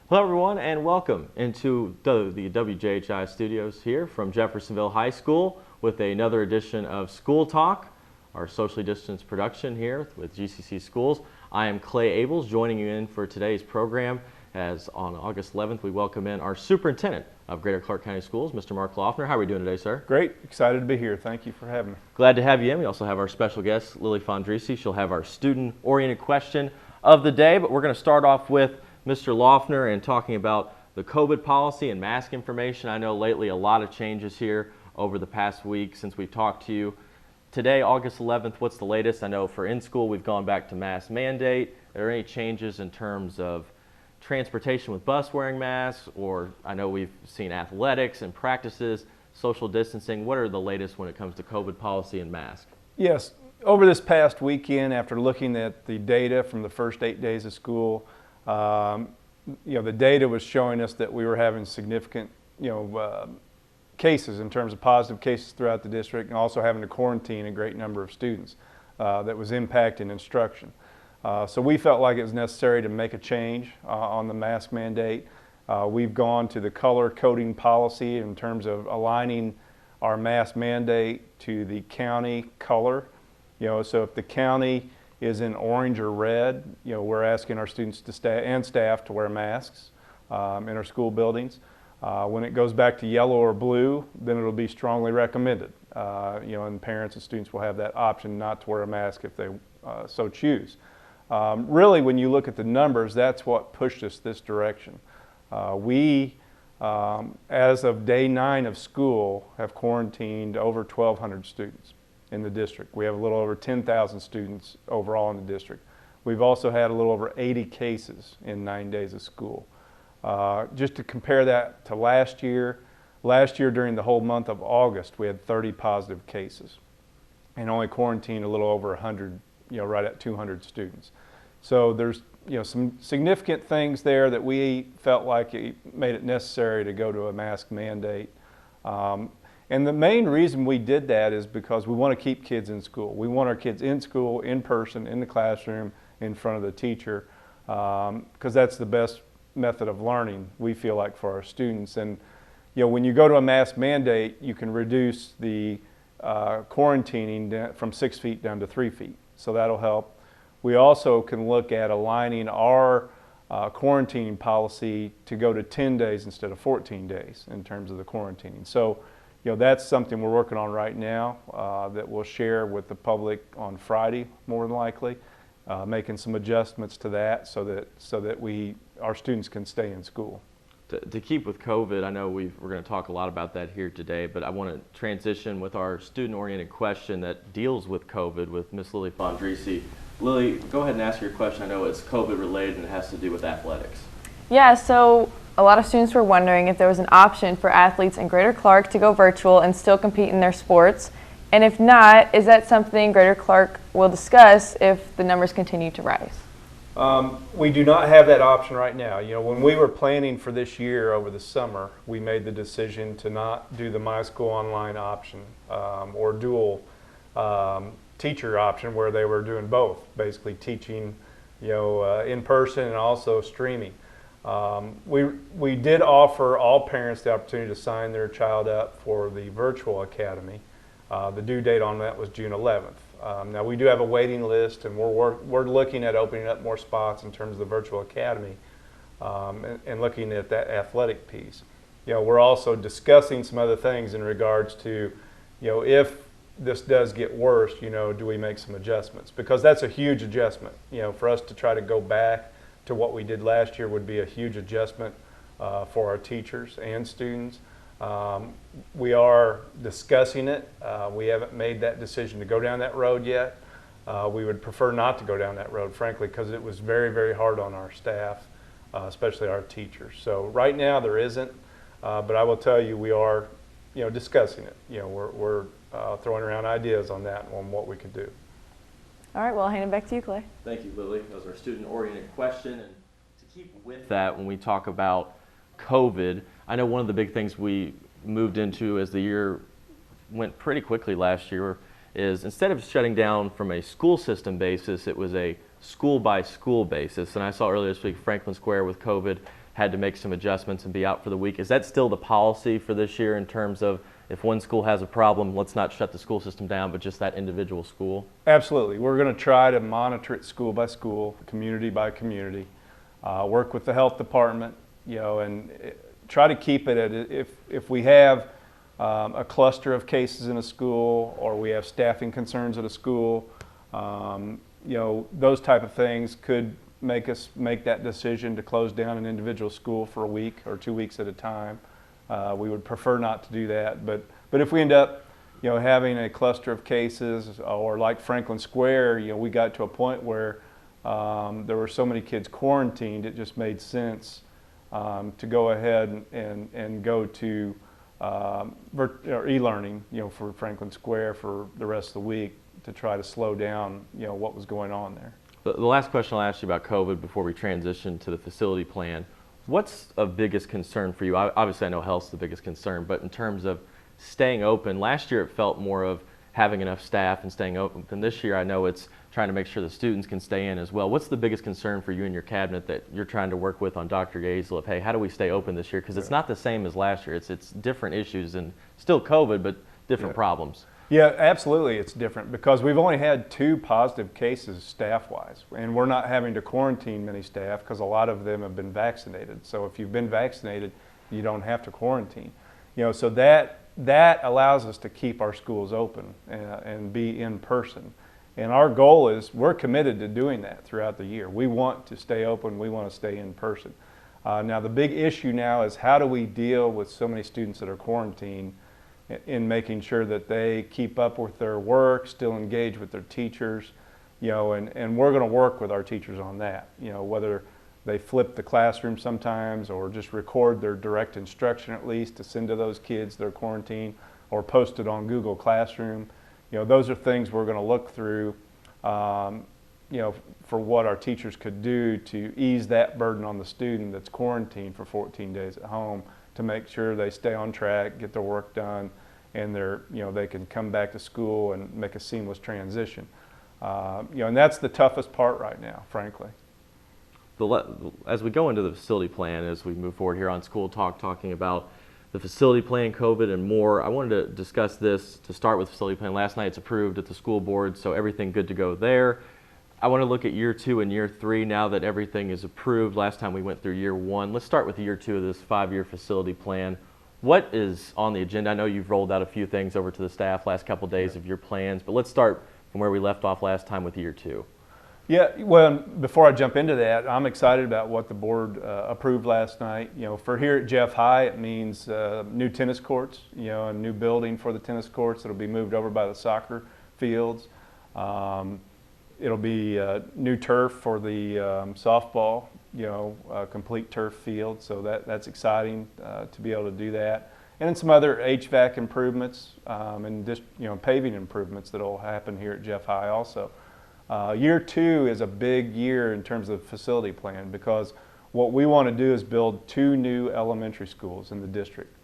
Hello everyone and welcome into the WJHI studios here from Jeffersonville High School with another edition of School Talk, our socially distanced production here with GCC Schools. I am Clay Abels joining you in for today's program as on August 11th we welcome in our Superintendent of Greater Clark County Schools, Mr. Mark Laughner. How are we doing today, sir? Great. Excited to be here. Thank you for having me. Glad to have you in. We also have our special guest, Lily Fondrisi. She'll have our student-oriented question of the day, but we're going to start off with Mr. Laughner and talking about the COVID policy and mask information. I know lately a lot of changes here over the past week since we've talked to you. Today, August 11th, what's the latest? I know for in-school we've gone back to mask mandate. Are there any changes in terms of transportation with bus wearing masks, or I know we've seen athletics and practices, social distancing. What are the latest when it comes to COVID policy and masks? Yes, over this past weekend, after looking at the data from the first 8 days of school, the data was showing us that we were having significant, cases in terms of positive cases throughout the district, and also having to quarantine a great number of students that was impacting instruction. So we felt like it was necessary to make a change on the mask mandate. We've gone to the color coding policy in terms of aligning our mask mandate to the county color. So if the county is in orange or red, we're asking our students and staff to wear masks in our school buildings. When it goes back to yellow or blue, then it'll be strongly recommended. And parents and students will have that option not to wear a mask if they so choose. Really, when you look at the numbers, that's what pushed us this direction. We, as of day 9 of school, have quarantined over 1,200 students in the district. We have a little over 10,000 students overall in the district. We've also had a little over 80 cases in 9 days of school. Just to compare that to last year during the whole month of August, we had 30 positive cases and only quarantined a little over 100, right at 200 students. So there's some significant things there that we felt like it made it necessary to go to a mask mandate. And the main reason we did that is because we want to keep kids in school. We want our kids in school, in person, in the classroom, in front of the teacher, because that's the best method of learning, we feel like, for our students. And when you go to a mask mandate, you can reduce the quarantining from 6 feet down to 3 feet. So that'll help. We also can look at aligning our quarantining policy to go to 10 days instead of 14 days in terms of the quarantining. So that's something we're working on right now that we'll share with the public on Friday, more than likely, making some adjustments to that so that our students can stay in school. To keep with COVID, I know we're going to talk a lot about that here today, but I want to transition with our student-oriented question that deals with COVID with Ms. Lily Fondrisi. Lily, go ahead and ask your question. I know it's COVID-related and it has to do with athletics. Yeah, so a lot of students were wondering if there was an option for athletes in Greater Clark to go virtual and still compete in their sports. And if not, is that something Greater Clark will discuss if the numbers continue to rise? We do not have that option right now. When we were planning for this year over the summer, we made the decision to not do the My School Online option or dual teacher option where they were doing both, basically teaching in person and also streaming. We did offer all parents the opportunity to sign their child up for the virtual academy. The due date on that was June 11th. Now we do have a waiting list, and we're looking at opening up more spots in terms of the virtual academy and looking at that athletic piece. We're also discussing some other things in regards to, if this does get worse, do we make some adjustments? Because that's a huge adjustment. For us to try to go back to what we did last year would be a huge adjustment for our teachers and students. We are discussing it. We haven't made that decision to go down that road yet. We would prefer not to go down that road, frankly, because it was very, very hard on our staff, especially our teachers. So right now there isn't, but I will tell you we are, discussing it. We're throwing around ideas on that, on what we could do. All right, well, I'll hand it back to you, Clay. Thank you, Lily. That was our student-oriented question. And to keep with that, when we talk about COVID, I know one of the big things we moved into as the year went pretty quickly last year is instead of shutting down from a school system basis, it was a school by school basis. And I saw earlier this week Franklin Square with COVID had to make some adjustments and be out for the week. Is that still the policy for this year in terms of if one school has a problem, let's not shut the school system down, but just that individual school? Absolutely. We're going to try to monitor it school by school, community by community, work with the health department, and try to keep it at, if we have a cluster of cases in a school, or we have staffing concerns at a school, those type of things could make us make that decision to close down an individual school for a week or 2 weeks at a time. We would prefer not to do that, but if we end up having a cluster of cases, or like Franklin Square, we got to a point where there were so many kids quarantined, it just made sense to go ahead and go to e-learning, for Franklin Square for the rest of the week to try to slow down, what was going on there. The last question I'll ask you about COVID before we transition to the facility plan. What's of biggest concern for you? Obviously, I know health's the biggest concern, but in terms of staying open, last year it felt more of having enough staff and staying open. This year I know it's trying to make sure the students can stay in as well. What's the biggest concern for you and your cabinet that you're trying to work with on Dr. Gazel of, hey, how do we stay open this year? Because it's not the same as last year. It's different issues and still COVID, but different problems. Yeah, absolutely, it's different because we've only had 2 positive cases staff-wise, and we're not having to quarantine many staff because a lot of them have been vaccinated. So if you've been vaccinated, you don't have to quarantine. So that allows us to keep our schools open and be in person. And our goal is, we're committed to doing that throughout the year. We want to stay open, we want to stay in person. Now the big issue now is, how do we deal with so many students that are quarantined in making sure that they keep up with their work, still engage with their teachers, and we're going to work with our teachers on that, whether they flip the classroom sometimes or just record their direct instruction at least to send to those kids that are quarantined, or post it on Google Classroom. Those are things we're going to look through, for what our teachers could do to ease that burden on the student that's quarantined for 14 days at home, to make sure they stay on track, get their work done, and they can come back to school and make a seamless transition. And that's the toughest part right now, frankly. As we go into the facility plan, as we move forward here on School Talk, talking about the facility plan, COVID, and more, I wanted to discuss this to start with facility plan. Last night it's approved at the school board, so everything good to go there. I want to look at year 2 and year 3 now that everything is approved. Last time we went through year 1. Let's start with year 2 of this 5-year facility plan. What is on the agenda? I know you've rolled out a few things over to the staff last couple of days of your plans, but let's start from where we left off last time with year 2. Yeah, well, before I jump into that, I'm excited about what the board approved last night. For here at Jeff High, it means new tennis courts, a new building for the tennis courts that'll be moved over by the soccer fields. It'll be new turf for the softball, complete turf field. So that's exciting to be able to do that. And then some other HVAC improvements and just, paving improvements that'll happen here at Jeff High also. Year 2 is a big year in terms of facility plan, because what we want to do is build 2 new elementary schools in the district.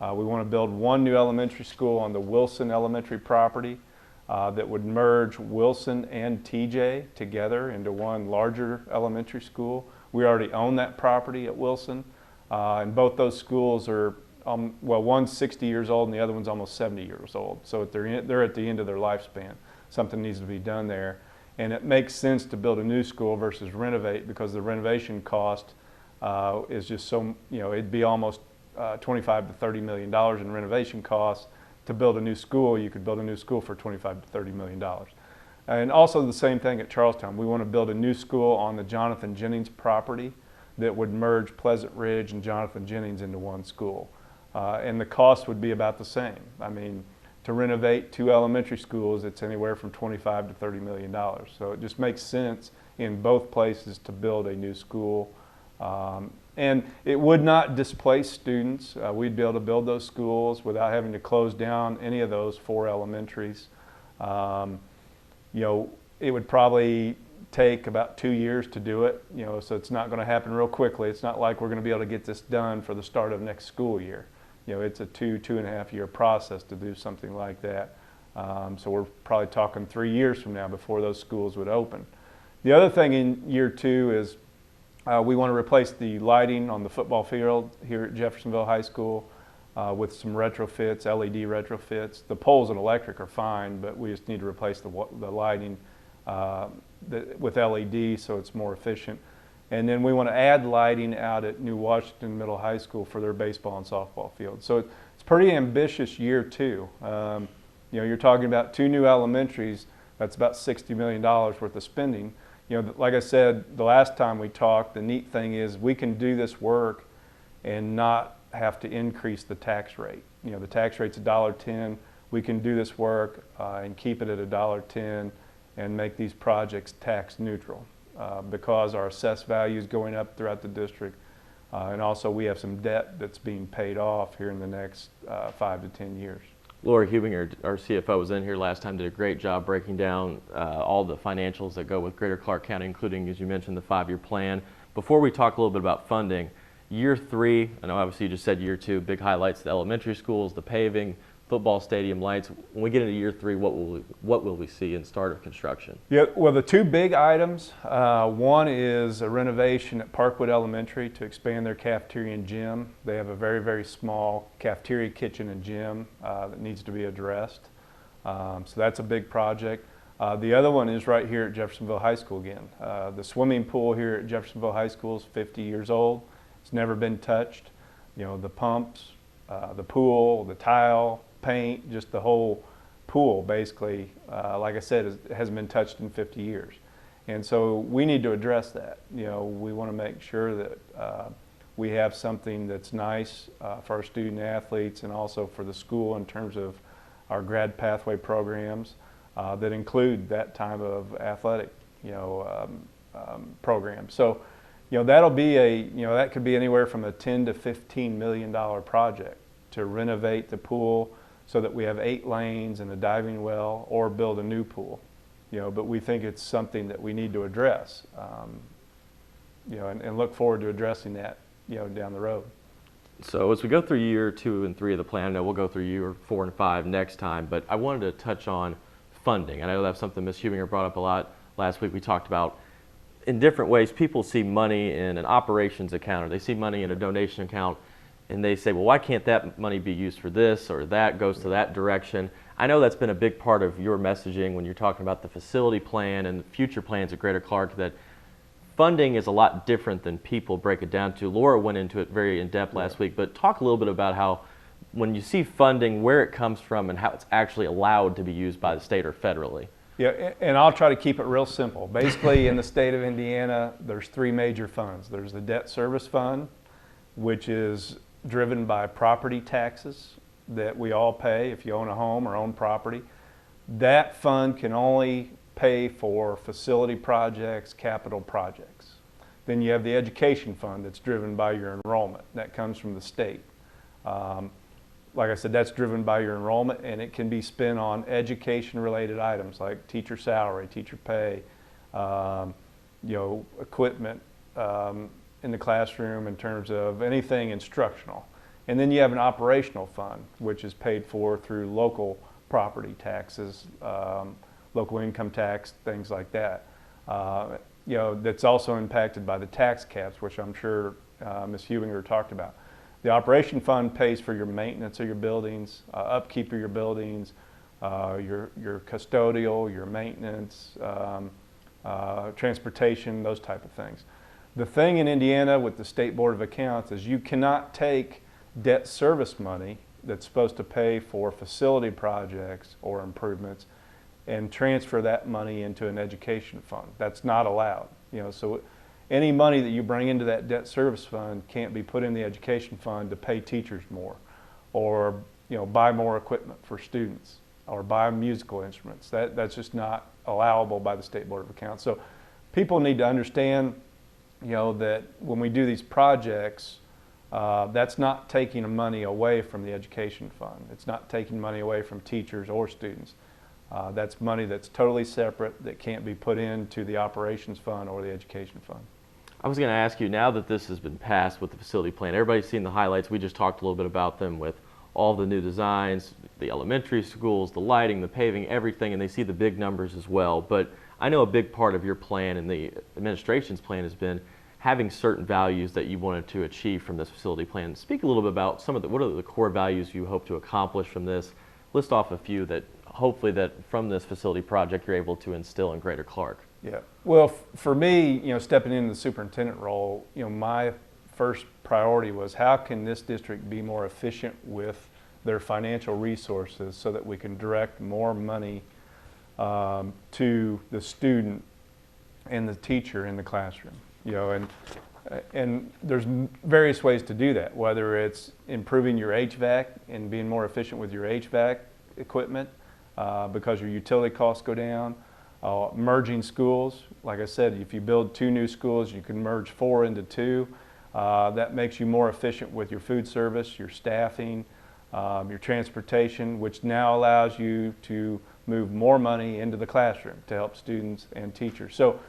We want to build 1 new elementary school on the Wilson Elementary property that would merge Wilson and TJ together into one larger elementary school. We already own that property at Wilson, and both those schools are, one's 60 years old and the other one's almost 70 years old. So they're at the end of their lifespan. Something needs to be done there. And it makes sense to build a new school versus renovate, because the renovation cost is just so, it'd be almost $25 to $30 million in renovation costs. To build a new school, you could build a new school for $25 to $30 million. And also the same thing at Charlestown. We want to build a new school on the Jonathan Jennings property that would merge Pleasant Ridge and Jonathan Jennings into one school. And the cost would be about the same. I mean, to renovate 2 elementary schools, it's anywhere from $25 to $30 million. So it just makes sense in both places to build a new school. And it would not displace students. We'd be able to build those schools without having to close down any of those 4 elementaries. It would probably take about 2 years to do it, so it's not going to happen real quickly. It's not like we're going to be able to get this done for the start of next school year. It's a 2.5 year process to do something like that. So we're probably talking 3 years from now before those schools would open. The other thing in year 2 is We want to replace the lighting on the football field here at Jeffersonville High School with some retrofits, LED retrofits. The poles and electric are fine, but we just need to replace the lighting with LED so it's more efficient. And then we want to add lighting out at New Washington Middle High School for their baseball and softball field. So it's pretty ambitious year two. You know, you're talking about 2 new elementaries. That's about $60 million worth of spending. You know, like I said the last time we talked, the neat thing is we can do this work and not have to increase the tax rate. You know, the tax rate's $1.10. We can do this work and keep it at $1.10 and make these projects tax neutral because our assessed value is going up throughout the district. And also we have some debt that's being paid off here in the next 5 to 10 years. Laura Hubinger, our CFO, was in here last time, did a great job breaking down all the financials that go with Greater Clark County, including, as you mentioned, the 5-year plan. Before we talk a little bit about funding, year 3, I know obviously you just said year 2, big highlights, the elementary schools, the paving, football stadium lights. When we get into year 3, what will we see in start of construction? Yeah, well, the 2 big items, one is a renovation at Parkwood Elementary to expand their cafeteria and gym. They have a very, very small cafeteria, kitchen, and gym that needs to be addressed. So that's a big project. The other one is right here at Jeffersonville High School again. The swimming pool here at Jeffersonville High School is 50 years old. It's never been touched. You know, the pumps, the pool, the tile, paint, just the whole pool basically, like I said, it hasn't been touched in 50 years. And so we need to address that. You know, we want to make sure that we have something that's nice for our student athletes and also for the school in terms of our grad pathway programs that include that type of athletic, program. So, you know, that'll be that could be anywhere from a $10 to $15 million project to renovate the pool so that we have 8 lanes and a diving well, or build a new pool. You know, but we think it's something that we need to address. And look forward to addressing that, down the road. So as we go through year 2 and 3 of the plan, I know we'll go through year 4 and 5 next time, but I wanted to touch on funding. I know that's something Ms. Hubinger brought up a lot last week. We talked about in different ways people see money in an operations account or they see money in a donation account and they say, well, why can't that money be used for this or that goes to that direction? I know that's been a big part of your messaging when you're talking about the facility plan and the future plans at Greater Clark, that funding is a lot different than people break it down to. Laura went into it very in depth last week, but talk a little bit about how when you see funding, where it comes from and how it's actually allowed to be used by the state or federally. Yeah, and I'll try to keep it real simple. Basically, in the state of Indiana, there's 3 major funds. There's the debt service fund, which is driven by property taxes that we all pay if you own a home or own property. That fund can only pay for facility projects, capital projects. Then you have the education fund that's driven by your enrollment. That comes from the state. Like I said, that's driven by your enrollment, and it can be spent on education-related items like teacher salary, teacher pay, equipment in the classroom in terms of anything instructional. And then you have an operational fund, which is paid for through local property taxes, local income tax, things like that. That's also impacted by the tax caps, which I'm sure Ms. Hubinger talked about. The operation fund pays for your maintenance of your buildings, upkeep of your buildings, your custodial, your maintenance, transportation, those type of things. The thing in Indiana with the State Board of Accounts is you cannot take debt service money that's supposed to pay for facility projects or improvements and transfer that money into an education fund. That's not allowed. So any money that you bring into that debt service fund can't be put in the education fund to pay teachers more, or buy more equipment for students, or buy musical instruments. That's just not allowable by the State Board of Accounts. So people need to understand, that when we do these projects, that's not taking money away from the education fund. It's not taking money away from teachers or students. That's money that's totally separate that can't be put into the operations fund or the education fund. I was going to ask you, now that this has been passed with the facility plan, everybody's seen the highlights. We just talked a little bit about them with all the new designs, the elementary schools, the lighting, the paving, everything, and they see the big numbers as well. But I know a big part of your plan and the administration's plan has been having certain values that you wanted to achieve from this facility plan. Speak a little bit about some of what are the core values you hope to accomplish from this. List off a few that hopefully that from this facility project you're able to instill in Greater Clark. Yeah. Well, for me, stepping into the superintendent role, my first priority was how can this district be more efficient with their financial resources so that we can direct more money to the student and the teacher in the classroom. And there's various ways to do that, whether it's improving your HVAC and being more efficient with your HVAC equipment because your utility costs go down, merging schools. Like I said, if you build 2 new schools, you can merge 4 into 2. That makes you more efficient with your food service, your staffing, your transportation, which now allows you to move more money into the classroom to help students and teachers. So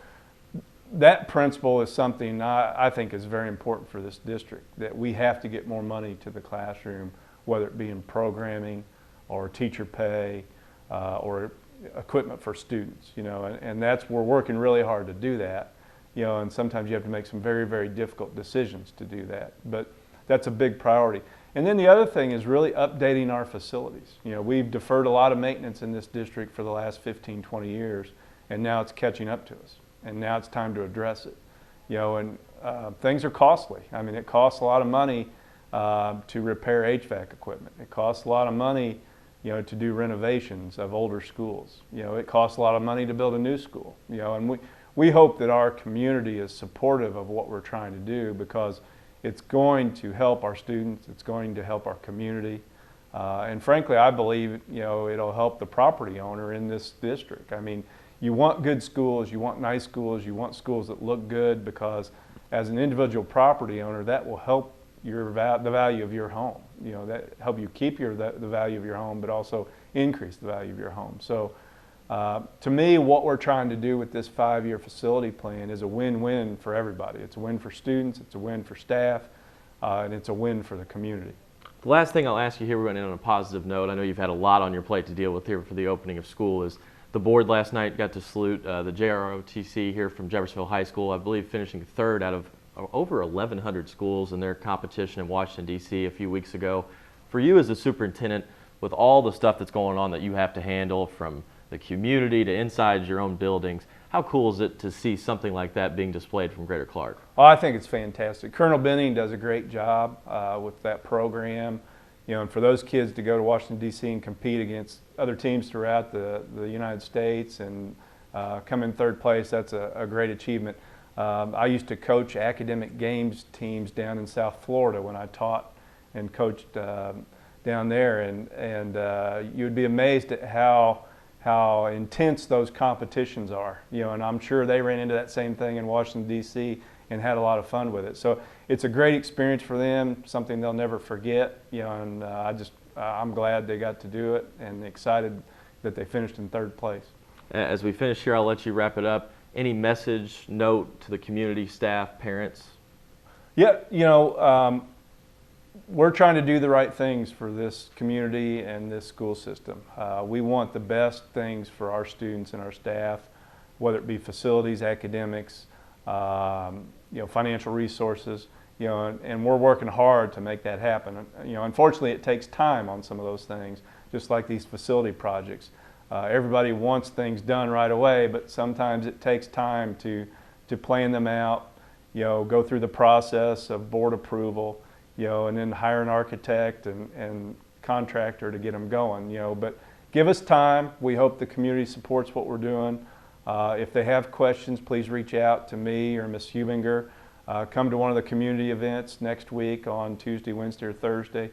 that principle is something I think is very important for this district, that we have to get more money to the classroom, whether it be in programming or teacher pay or equipment for students, and we're working really hard to do that, and sometimes you have to make some very, very difficult decisions to do that, but that's a big priority. And then the other thing is really updating our facilities. We've deferred a lot of maintenance in this district for the last 15, 20 years, and now it's catching up to us. And now it's time to address it. And things are costly. I mean, it costs a lot of money to repair HVAC equipment. It costs a lot of money, to do renovations of older schools. It costs a lot of money to build a new school. And we hope that our community is supportive of what we're trying to do because it's going to help our students. It's going to help our community. And frankly, I believe, it'll help the property owner in this district. I mean, you want good schools, you want nice schools, you want schools that look good because as an individual property owner, that will help the value of your home. That help you keep the value of your home, but also increase the value of your home. So to me, what we're trying to do with this 5-year facility plan is a win-win for everybody. It's a win for students, it's a win for staff, and it's a win for the community. The last thing I'll ask you here, we're going to end on a positive note. I know you've had a lot on your plate to deal with here for the opening of school. Is the board last night got to salute the JROTC here from Jeffersonville High School, I believe finishing 3rd out of over 1,100 schools in their competition in Washington, D.C. a few weeks ago. For you as a superintendent, with all the stuff that's going on that you have to handle from the community to inside your own buildings, how cool is it to see something like that being displayed from Greater Clark? Oh, I think it's fantastic. Colonel Benning does a great job with that program. And for those kids to go to Washington, D.C. and compete against other teams throughout the United States and come in 3rd place, that's a great achievement. I used to coach academic games teams down in South Florida when I taught and coached down there, and you'd be amazed at how intense those competitions are. And I'm sure they ran into that same thing in Washington, D.C. and had a lot of fun with it. So it's a great experience for them, something they'll never forget. And I'm glad they got to do it and excited that they finished in 3rd place. As we finish here, I'll let you wrap it up. Any message, note to the community, staff, parents? Yeah, we're trying to do the right things for this community and this school system. We want the best things for our students and our staff, whether it be facilities, academics, financial resources, and we're working hard to make that happen. Unfortunately, it takes time on some of those things, just like these facility projects. Everybody wants things done right away, but sometimes it takes time to plan them out, go through the process of board approval, and then hire an architect and contractor to get them going, But give us time. We hope the community supports what we're doing. If they have questions, please reach out to me or Ms. Hubinger. Come to one of the community events next week on Tuesday, Wednesday, or Thursday.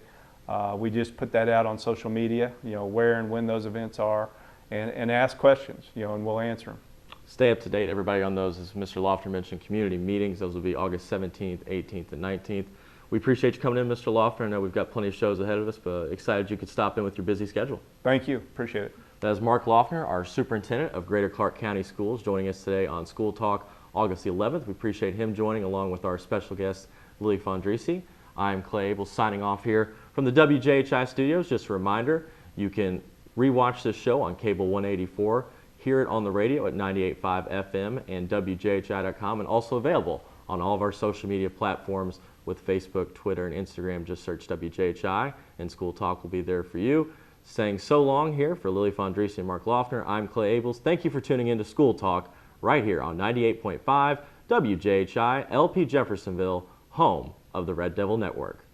We just put that out on social media, where and when those events are, and ask questions, and we'll answer them. Stay up to date, everybody, on those. As Mr. Laughner mentioned, community meetings. Those will be August 17th, 18th, and 19th. We appreciate you coming in, Mr. Laughner. I know we've got plenty of shows ahead of us, but excited you could stop in with your busy schedule. Thank you. Appreciate it. That is Mark Laughner, our superintendent of Greater Clark County Schools, joining us today on School Talk August the 11th. We appreciate him joining along with our special guest, Lily Fondrisi. I'm Clay Abel signing off here from the WJHI studios. Just a reminder, you can rewatch this show on Cable 184, hear it on the radio at 98.5 FM and WJHI.com, and also available on all of our social media platforms with Facebook, Twitter, and Instagram. Just search WJHI, and School Talk will be there for you. Saying so long here for Lily Fondrisi and Mark Laughner, I'm Clay Abels. Thank you for tuning in to School Talk right here on 98.5 WJHI, LP Jeffersonville, home of the Red Devil Network.